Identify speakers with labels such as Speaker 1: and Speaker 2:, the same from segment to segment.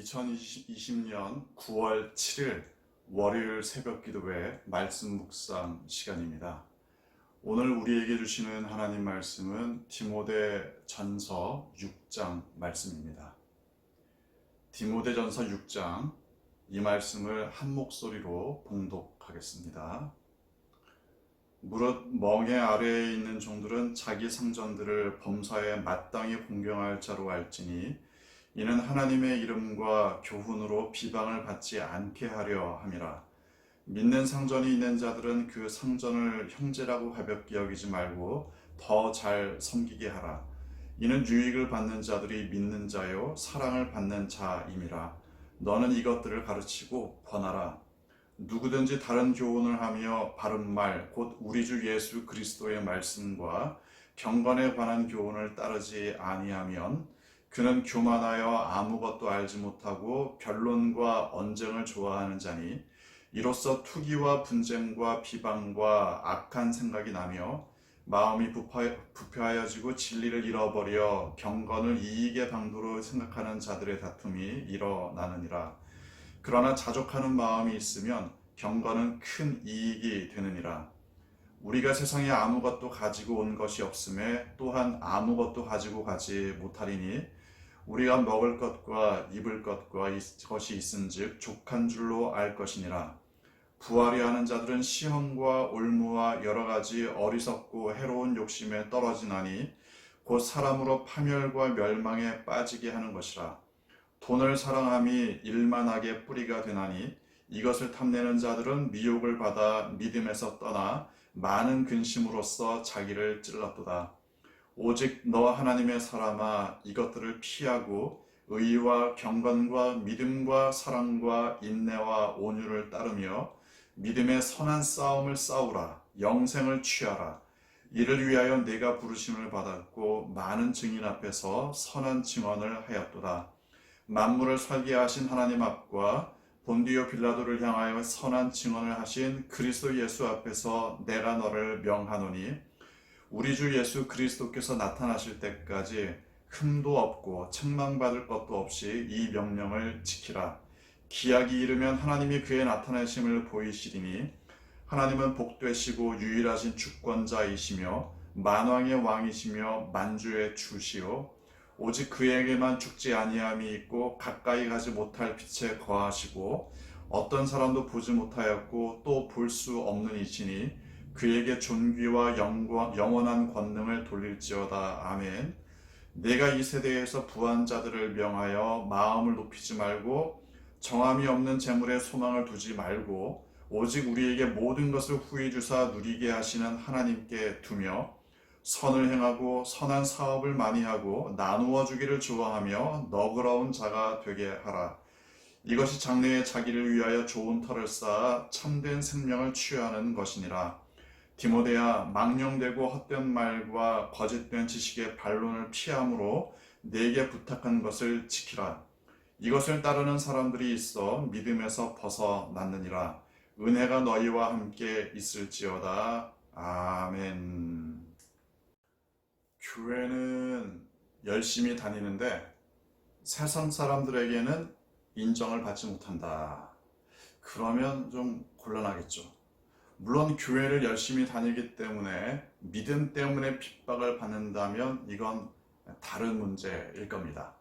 Speaker 1: 2020년 9월 7일 월요일 새벽 기도회 말씀 묵상 시간입니다. 오늘 우리에게 주시는 하나님 말씀은 디모데 전서 6장 말씀입니다. 디모데 전서 6장 이 말씀을 한 목소리로 봉독하겠습니다. 무릇 멍에 아래에 있는 종들은 자기 상전들을 범사에 마땅히 공경할 자로 알지니 이는 하나님의 이름과 교훈으로 비방을 받지 않게 하려 함이라. 믿는 상전이 있는 자들은 그 상전을 형제라고 가볍게 여기지 말고 더 잘 섬기게 하라. 이는 유익을 받는 자들이 믿는 자요 사랑을 받는 자임이라. 너는 이것들을 가르치고 권하라. 누구든지 다른 교훈을 하며 바른 말 곧 우리 주 예수 그리스도의 말씀과 경건에 관한 교훈을 따르지 아니하면 그는 교만하여 아무것도 알지 못하고 변론과 언쟁을 좋아하는 자니 이로써 투기와 분쟁과 비방과 악한 생각이 나며 마음이 부패하여지고 진리를 잃어버려 경건을 이익의 방도로 생각하는 자들의 다툼이 일어나느니라. 그러나 자족하는 마음이 있으면 경건은 큰 이익이 되느니라. 우리가 세상에 아무것도 가지고 온 것이 없음에 또한 아무것도 가지고 가지 못하리니 우리가 먹을 것과 입을 것과 것이 있은즉 족한 줄로 알 것이니라. 부하려 하는 자들은 시험과 올무와 여러 가지 어리석고 해로운 욕심에 떨어지나니 곧 사람으로 파멸과 멸망에 빠지게 하는 것이라. 돈을 사랑함이 일만하게 뿌리가 되나니 이것을 탐내는 자들은 미혹을 받아 믿음에서 떠나 많은 근심으로써 자기를 찔렀도다. 오직 너 하나님의 사람아 이것들을 피하고 의와 경건과 믿음과 사랑과 인내와 온유를 따르며 믿음의 선한 싸움을 싸우라. 영생을 취하라. 이를 위하여 내가 부르심을 받았고 많은 증인 앞에서 선한 증언을 하였도다. 만물을 설계하신 하나님 앞과 본디오 빌라도를 향하여 선한 증언을 하신 그리스도 예수 앞에서 내가 너를 명하노니 우리 주 예수 그리스도께서 나타나실 때까지 흠도 없고 책망받을 것도 없이 이 명령을 지키라. 기약이 이르면 하나님이 그의 나타나심을 보이시리니 하나님은 복되시고 유일하신 주권자이시며 만왕의 왕이시며 만주의 주시요 오직 그에게만 죽지 아니함이 있고 가까이 가지 못할 빛에 거하시고 어떤 사람도 보지 못하였고 또 볼 수 없는 이시니 그에게 존귀와 영원한 권능을 돌릴지어다. 아멘. 내가 이 세대에서 부한 자들을 명하여 마음을 높이지 말고 정함이 없는 재물에 소망을 두지 말고 오직 우리에게 모든 것을 후히 주사 누리게 하시는 하나님께 두며 선을 행하고 선한 사업을 많이 하고 나누어 주기를 좋아하며 너그러운 자가 되게 하라. 이것이 장래에 자기를 위하여 좋은 터를 쌓아 참된 생명을 취하는 것이니라. 디모데야, 망령되고 헛된 말과 거짓된 지식의 반론을 피함으로 내게 부탁한 것을 지키라. 이것을 따르는 사람들이 있어 믿음에서 벗어났느니라. 은혜가 너희와 함께 있을지어다. 아멘. 교회는 열심히 다니는데 세상 사람들에게는 인정을 받지 못한다. 그러면 좀 곤란하겠죠. 물론 교회를 열심히 다니기 때문에 믿음 때문에 핍박을 받는다면 이건 다른 문제일 겁니다.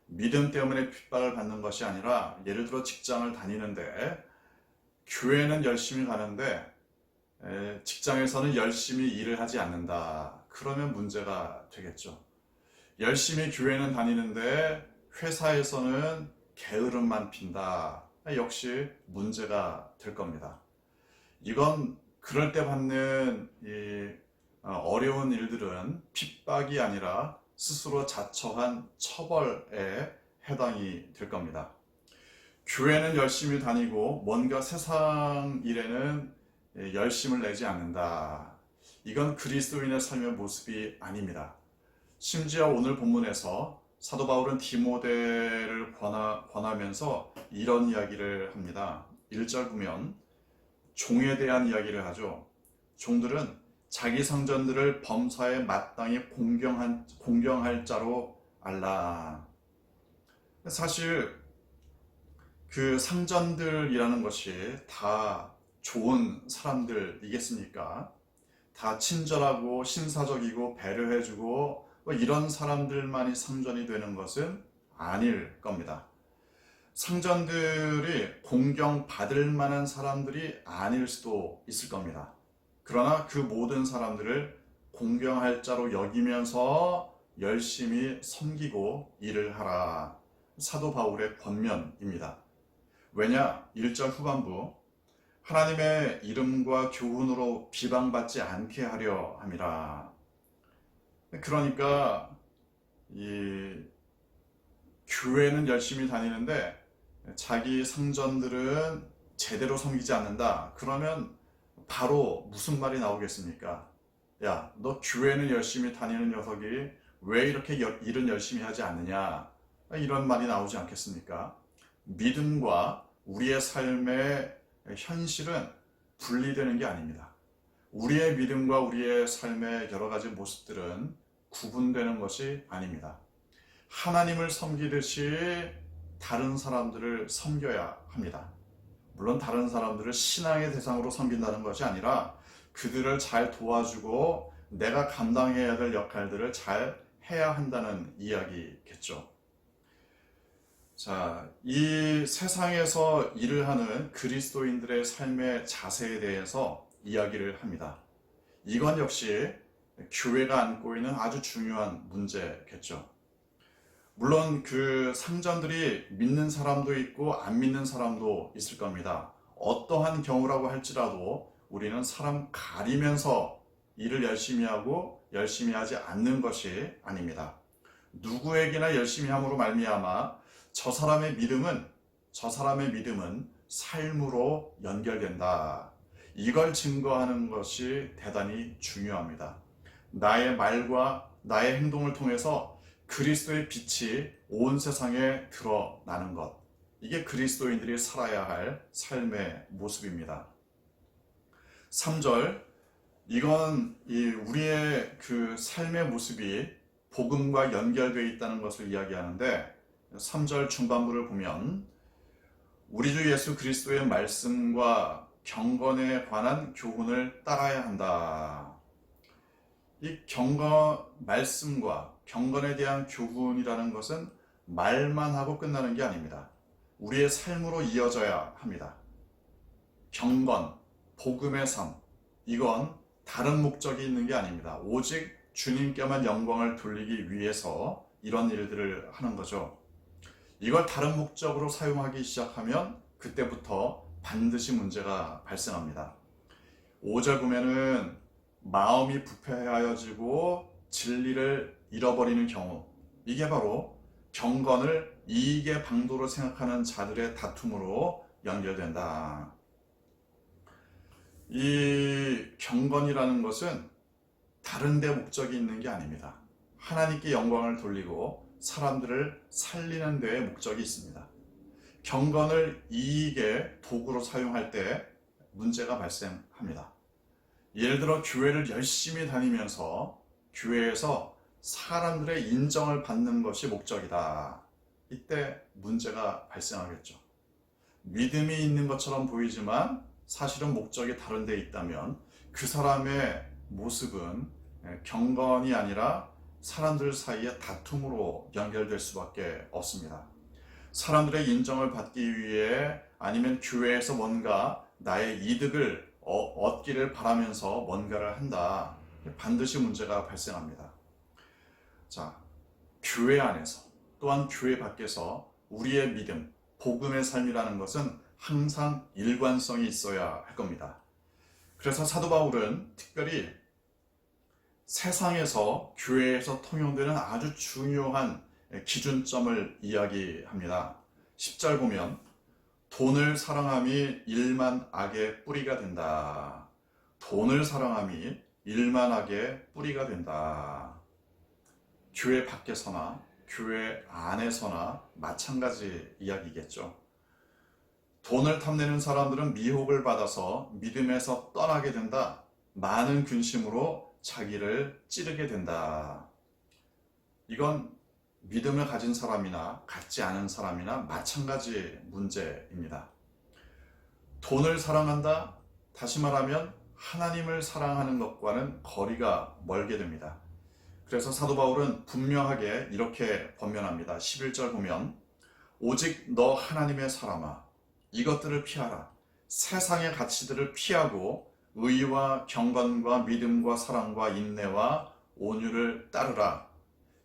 Speaker 1: 믿음 때문에 핍박을 받는 것이 아니라 예를 들어 직장을 다니는데 교회는 열심히 가는데 직장에서는 열심히 일을 하지 않는다. 그러면 문제가 되겠죠. 열심히 교회는 다니는데 회사에서는 게으름만 핀다. 역시 문제가 될 겁니다. 이건 그럴 때 받는 어려운 일들은 핍박이 아니라 스스로 자처한 처벌에 해당이 될 겁니다. 교회는 열심히 다니고 뭔가 세상 일에는 열심을 내지 않는다. 이건 그리스도인의 삶의 모습이 아닙니다. 심지어 오늘 본문에서 사도 바울은 디모데를 권하면서 이런 이야기를 합니다. 1절 보면 종에 대한 이야기를 하죠. 종들은 자기 상전들을 범사에 마땅히 공경할 자로 알라. 사실 그 상전들이라는 것이 다 좋은 사람들이겠습니까? 다 친절하고 신사적이고 배려해주고 뭐 이런 사람들만이 상전이 되는 것은 아닐 겁니다. 상전들이 공경받을 만한 사람들이 아닐 수도 있을 겁니다. 그러나 그 모든 사람들을 공경할 자로 여기면서 열심히 섬기고 일을 하라. 사도 바울의 권면입니다. 왜냐? 1절 후반부 하나님의 이름과 교훈으로 비방받지 않게 하려 함이라. 그러니까 이 교회는 열심히 다니는데 자기 상전들은 제대로 섬기지 않는다. 그러면 바로 무슨 말이 나오겠습니까? 야, 너 교회는 열심히 다니는 녀석이 왜 이렇게 일은 열심히 하지 않느냐? 이런 말이 나오지 않겠습니까? 믿음과 우리의 삶의 현실은 분리되는 게 아닙니다. 우리의 믿음과 우리의 삶의 여러 가지 모습들은 구분되는 것이 아닙니다. 하나님을 섬기듯이 다른 사람들을 섬겨야 합니다. 물론 다른 사람들을 신앙의 대상으로 섬긴다는 것이 아니라 그들을 잘 도와주고 내가 감당해야 될 역할들을 잘 해야 한다는 이야기겠죠. 자, 이 세상에서 일을 하는 그리스도인들의 삶의 자세에 대해서 이야기를 합니다. 이건 역시 교회가 안고 있는 아주 중요한 문제겠죠. 물론 그 상전들이 믿는 사람도 있고 안 믿는 사람도 있을 겁니다. 어떠한 경우라고 할지라도 우리는 사람 가리면서 일을 열심히 하고 열심히 하지 않는 것이 아닙니다. 누구에게나 열심히 함으로 말미암아 저 사람의 믿음은 삶으로 연결된다. 이걸 증거하는 것이 대단히 중요합니다. 나의 말과 나의 행동을 통해서 그리스도의 빛이 온 세상에 드러나는 것. 이게 그리스도인들이 살아야 할 삶의 모습입니다. 3절, 이건 우리의 그 삶의 모습이 복음과 연결되어 있다는 것을 이야기하는데 3절 중반부를 보면 우리 주 예수 그리스도의 말씀과 경건에 관한 교훈을 따라야 한다. 이 말씀과 경건에 대한 교훈이라는 것은 말만 하고 끝나는 게 아닙니다. 우리의 삶으로 이어져야 합니다. 경건, 복음의 삶, 이건 다른 목적이 있는 게 아닙니다. 오직 주님께만 영광을 돌리기 위해서 이런 일들을 하는 거죠. 이걸 다른 목적으로 사용하기 시작하면 그때부터 반드시 문제가 발생합니다. 5절 보면은 마음이 부패하여지고 진리를 잃어버리는 경우, 이게 바로 경건을 이익의 방도로 생각하는 자들의 다툼으로 연결된다. 이 경건이라는 것은 다른 데 목적이 있는 게 아닙니다. 하나님께 영광을 돌리고 사람들을 살리는 데에 목적이 있습니다. 경건을 이익의 도구로 사용할 때 문제가 발생합니다. 예를 들어 교회를 열심히 다니면서 교회에서 사람들의 인정을 받는 것이 목적이다. 이때 문제가 발생하겠죠. 믿음이 있는 것처럼 보이지만 사실은 목적이 다른 데 있다면 그 사람의 모습은 경건이 아니라 사람들 사이의 다툼으로 연결될 수밖에 없습니다. 사람들의 인정을 받기 위해 아니면 교회에서 뭔가 나의 이득을 얻기를 바라면서 뭔가를 한다. 반드시 문제가 발생합니다. 자, 교회 안에서 또한 교회 밖에서 우리의 믿음, 복음의 삶이라는 것은 항상 일관성이 있어야 할 겁니다. 그래서 사도 바울은 특별히 세상에서 교회에서 통용되는 아주 중요한 기준점을 이야기합니다. 10절 보면 돈을 사랑함이 일만 악의 뿌리가 된다. 돈을 사랑함이 일만 악의 뿌리가 된다. 교회 밖에서나 교회 안에서나 마찬가지 이야기겠죠. 돈을 탐내는 사람들은 미혹을 받아서 믿음에서 떠나게 된다. 많은 근심으로 자기를 찌르게 된다. 이건 믿음을 가진 사람이나 갖지 않은 사람이나 마찬가지 문제입니다. 돈을 사랑한다? 다시 말하면 하나님을 사랑하는 것과는 거리가 멀게 됩니다. 그래서 사도 바울은 분명하게 이렇게 권면합니다. 11절 보면 오직 너 하나님의 사람아 이것들을 피하라. 세상의 가치들을 피하고 의와 경건과 믿음과 사랑과 인내와 온유를 따르라.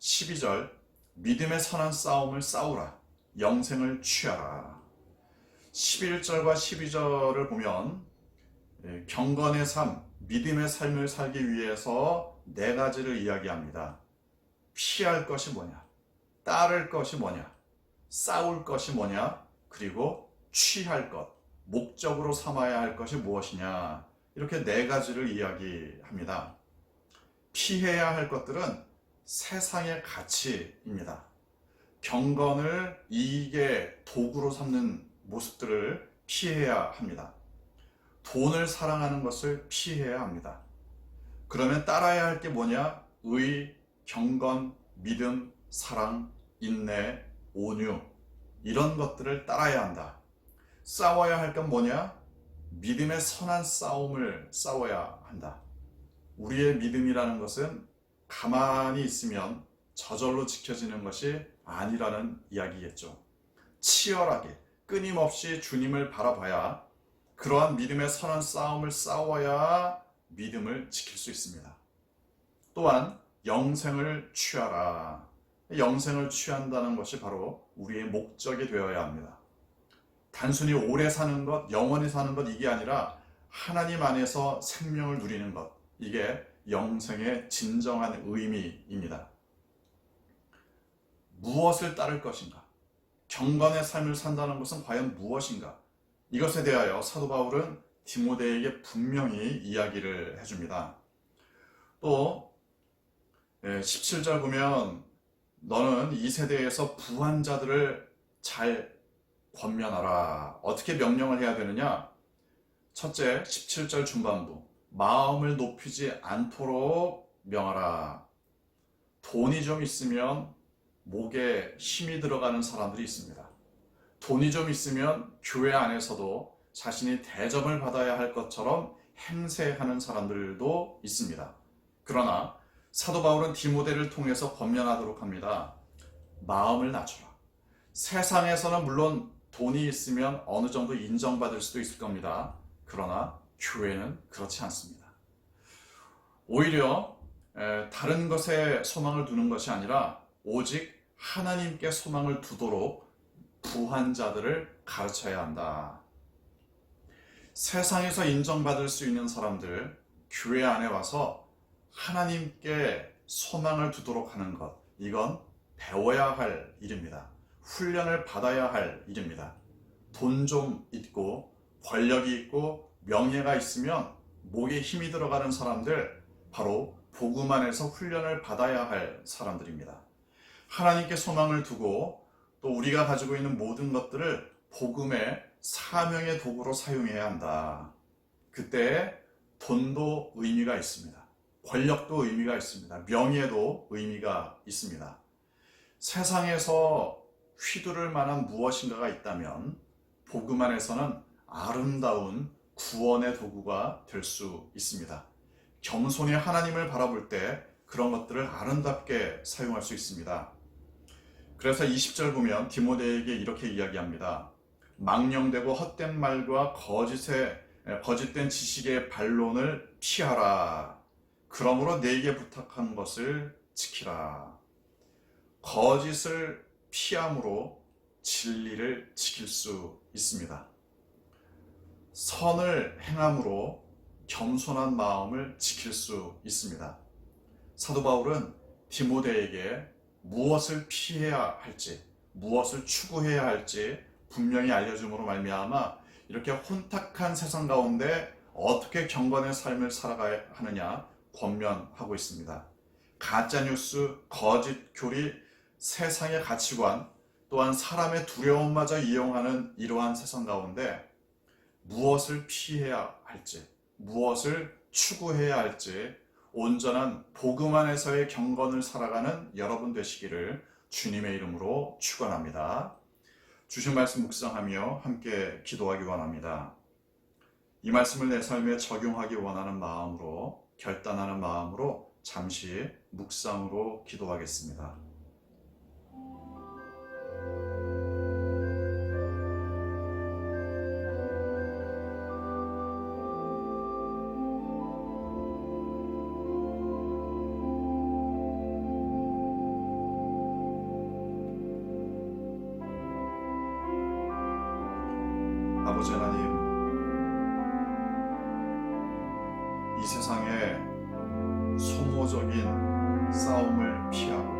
Speaker 1: 12절 믿음의 선한 싸움을 싸우라. 영생을 취하라. 11절과 12절을 보면 경건의 삶, 믿음의 삶을 살기 위해서 네 가지를 이야기합니다. 피할 것이 뭐냐? 따를 것이 뭐냐? 싸울 것이 뭐냐? 그리고 취할 것, 목적으로 삼아야 할 것이 무엇이냐? 이렇게 네 가지를 이야기합니다. 피해야 할 것들은 세상의 가치입니다. 경건을 이익의 도구로 삼는 모습들을 피해야 합니다. 돈을 사랑하는 것을 피해야 합니다. 그러면 따라야 할 게 뭐냐? 의, 경건, 믿음, 사랑, 인내, 온유 이런 것들을 따라야 한다. 싸워야 할 건 뭐냐? 믿음의 선한 싸움을 싸워야 한다. 우리의 믿음이라는 것은 가만히 있으면 저절로 지켜지는 것이 아니라는 이야기겠죠. 치열하게 끊임없이 주님을 바라봐야 그러한 믿음의 선한 싸움을 싸워야 믿음을 지킬 수 있습니다. 또한 영생을 취하라. 영생을 취한다는 것이 바로 우리의 목적이 되어야 합니다. 단순히 오래 사는 것, 영원히 사는 것 이게 아니라 하나님 안에서 생명을 누리는 것, 이게 영생의 진정한 의미입니다. 무엇을 따를 것인가? 경건의 삶을 산다는 것은 과연 무엇인가? 이것에 대하여 사도 바울은 디모데에게 분명히 이야기를 해줍니다. 또 17절 보면 너는 이 세대에서 부한 자들을 잘 권면하라. 어떻게 명령을 해야 되느냐? 첫째, 17절 중반부 마음을 높이지 않도록 명하라. 돈이 좀 있으면 목에 힘이 들어가는 사람들이 있습니다. 돈이 좀 있으면 교회 안에서도 자신이 대접을 받아야 할 것처럼 행세하는 사람들도 있습니다. 그러나 사도 바울은 디모데를 통해서 권면하도록 합니다. 마음을 낮춰라. 세상에서는 물론 돈이 있으면 어느 정도 인정받을 수도 있을 겁니다. 그러나 교회는 그렇지 않습니다. 오히려 다른 것에 소망을 두는 것이 아니라 오직 하나님께 소망을 두도록 부한 자들을 가르쳐야 한다. 세상에서 인정받을 수 있는 사람들, 교회 안에 와서 하나님께 소망을 두도록 하는 것, 이건 배워야 할 일입니다. 훈련을 받아야 할 일입니다. 돈 좀 있고 권력이 있고 명예가 있으면 목에 힘이 들어가는 사람들, 바로 복음 안에서 훈련을 받아야 할 사람들입니다. 하나님께 소망을 두고 또 우리가 가지고 있는 모든 것들을 복음의 사명의 도구로 사용해야 한다. 그때 돈도 의미가 있습니다. 권력도 의미가 있습니다. 명예도 의미가 있습니다. 세상에서 휘두를 만한 무엇인가가 있다면 복음 안에서는 아름다운 구원의 도구가 될 수 있습니다. 겸손히 하나님을 바라볼 때 그런 것들을 아름답게 사용할 수 있습니다. 그래서 20절 보면 디모데에게 이렇게 이야기합니다. 망령되고 헛된 말과 거짓된 지식의 반론을 피하라. 그러므로 내게 부탁한 것을 지키라. 거짓을 피함으로 진리를 지킬 수 있습니다. 선을 행함으로 겸손한 마음을 지킬 수 있습니다. 사도 바울은 디모데에게 무엇을 피해야 할지, 무엇을 추구해야 할지 분명히 알려줌으로 말미암아 이렇게 혼탁한 세상 가운데 어떻게 경건의 삶을 살아가야 하느냐 권면하고 있습니다. 가짜뉴스, 거짓 교리, 세상의 가치관, 또한 사람의 두려움마저 이용하는 이러한 세상 가운데 무엇을 피해야 할지, 무엇을 추구해야 할지 온전한 복음 안에서의 경건을 살아가는 여러분 되시기를 주님의 이름으로 축원합니다. 주신 말씀 묵상하며 함께 기도하기 원합니다. 이 말씀을 내 삶에 적용하기 원하는 마음으로, 결단하는 마음으로 잠시 묵상으로 기도하겠습니다. 아버지 하나님, 이 세상에 소모적인 싸움을 피하고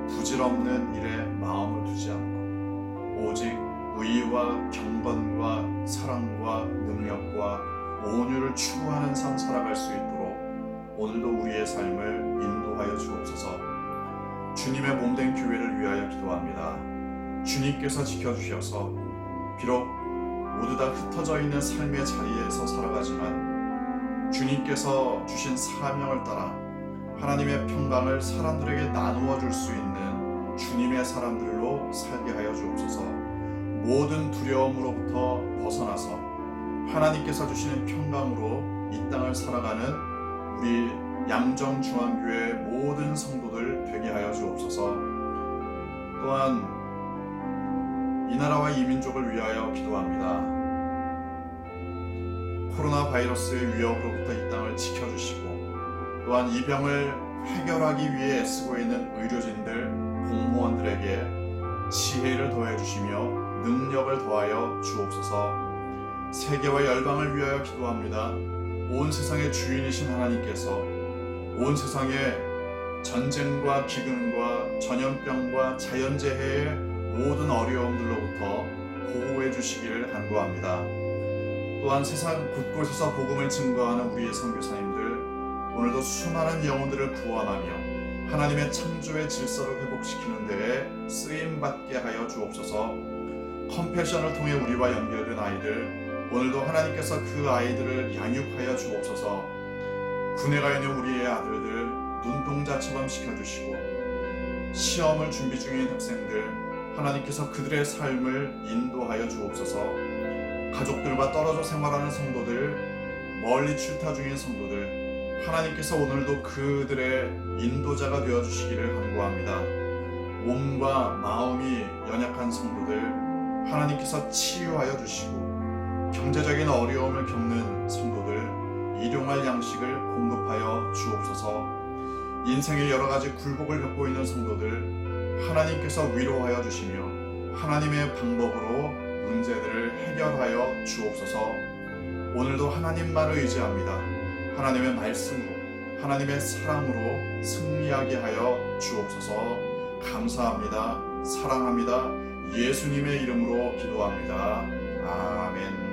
Speaker 1: 부질없는 일에 마음을 두지 않고 오직 의와 경건과 사랑과 능력과 온유를 추구하는 삶 살아갈 수 있도록 오늘도 우리의 삶을 인도하여 주옵소서. 주님의 몸된 교회를 위하여 기도합니다. 주님께서 지켜주셔서 비록 모두 다 흩어져 있는 삶의 자리에서 살아가지만 주님께서 주신 사명을 따라 하나님의 평강을 사람들에게 나누어 줄 수 있는 주님의 사람들로 살게 하여 주옵소서. 모든 두려움으로부터 벗어나서 하나님께서 주시는 평강으로 이 땅을 살아가는 우리 양정중앙교회 모든 성도들 되게 하여 주옵소서. 또한 이 나라와 이 민족을 위하여 기도합니다. 코로나 바이러스의 위협으로부터 이 땅을 지켜주시고 또한 이 병을 해결하기 위해 애쓰고 있는 의료진들, 공무원들에게 지혜를 더해 주시며 능력을 더하여 주옵소서. 세계와 열방을 위하여 기도합니다. 온 세상의 주인이신 하나님께서 온 세상에 전쟁과 기근과 전염병과 자연재해의 모든 어려움들로부터 보호해 주시기를 간구합니다. 또한 세상 곳곳에서 복음을 증거하는 우리의 선교사님들, 오늘도 수많은 영혼들을 구원하며 하나님의 창조의 질서를 회복시키는 데에 쓰임받게 하여 주옵소서. 컴패션을 통해 우리와 연결된 아이들, 오늘도 하나님께서 그 아이들을 양육하여 주옵소서. 군에 가 있는 우리의 아들들 눈동자처럼 시켜주시고 시험을 준비 중인 학생들, 하나님께서 그들의 삶을 인도하여 주옵소서. 가족들과 떨어져 생활하는 성도들, 멀리 출타 중인 성도들, 하나님께서 오늘도 그들의 인도자가 되어주시기를 간구합니다. 몸과 마음이 연약한 성도들, 하나님께서 치유하여 주시고 경제적인 어려움을 겪는 성도들, 일용할 양식을 공급하여 주옵소서. 인생의 여러 가지 굴곡을 겪고 있는 성도들, 하나님께서 위로하여 주시며 하나님의 방법으로 문제들을 해결하여 주옵소서. 오늘도 하나님만을 의지합니다. 하나님의 말씀으로, 하나님의 사랑으로 승리하게 하여 주옵소서. 감사합니다. 사랑합니다. 예수님의 이름으로 기도합니다. 아멘.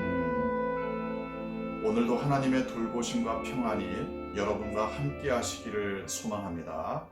Speaker 1: 오늘도 하나님의 돌보심과 평안이 여러분과 함께 하시기를 소망합니다.